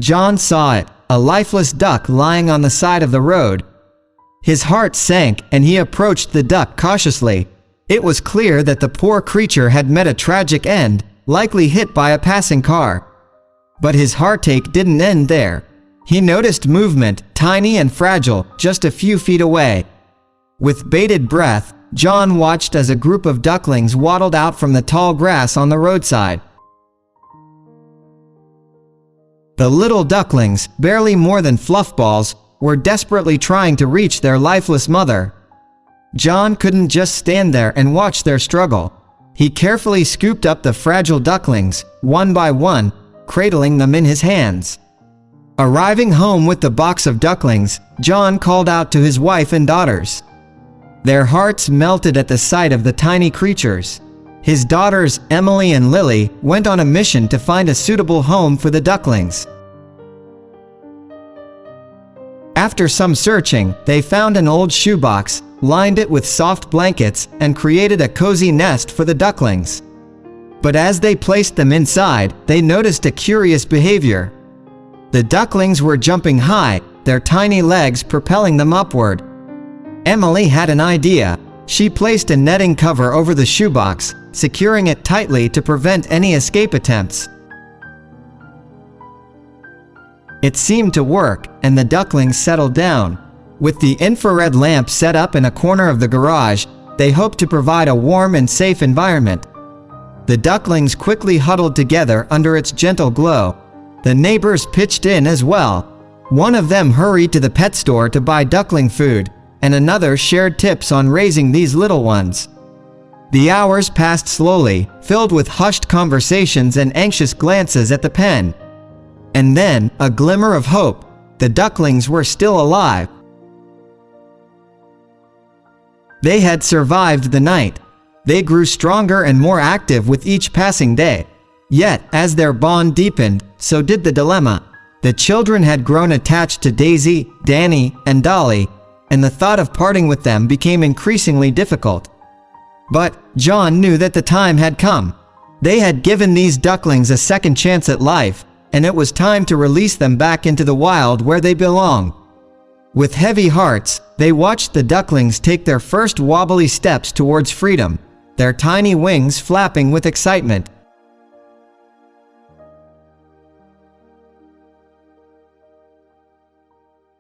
John saw it, a lifeless duck lying on the side of the road. His heart sank and he approached the duck cautiously. It was clear that the poor creature had met a tragic end, likely hit by a passing car. But his heartache didn't end there. He noticed movement, tiny and fragile, just a few feet away. With bated breath, John watched as a group of ducklings waddled out from the tall grass on the roadside. The little ducklings, barely more than fluffballs, were desperately trying to reach their lifeless mother. John couldn't just stand there and watch their struggle. He carefully scooped up the fragile ducklings, one by one, cradling them in his hands. Arriving home with the box of ducklings, John called out to his wife and daughters. Their hearts melted at the sight of the tiny creatures. His daughters, Emily and Lily, went on a mission to find a suitable home for the ducklings. After some searching, they found an old shoebox, lined it with soft blankets, and created a cozy nest for the ducklings. But as they placed them inside, they noticed a curious behavior. The ducklings were jumping high, their tiny legs propelling them upward. Emily had an idea. She placed a netting cover over the shoebox, securing it tightly to prevent any escape attempts. It seemed to work, and the ducklings settled down. With the infrared lamp set up in a corner of the garage, they hoped to provide a warm and safe environment. The ducklings quickly huddled together under its gentle glow. The neighbors pitched in as well. One of them hurried to the pet store to buy duckling food, and another shared tips on raising these little ones. The hours passed slowly, filled with hushed conversations and anxious glances at the pen. And then, a glimmer of hope. The ducklings were still alive. They had survived the night. They grew stronger and more active with each passing day. Yet, as their bond deepened, so did the dilemma. The children had grown attached to Daisy, Danny, and Dolly, and the thought of parting with them became increasingly difficult. But John knew that the time had come. They had given these ducklings a second chance at life, and it was time to release them back into the wild where they belong. With heavy hearts, they watched the ducklings take their first wobbly steps towards freedom, their tiny wings flapping with excitement.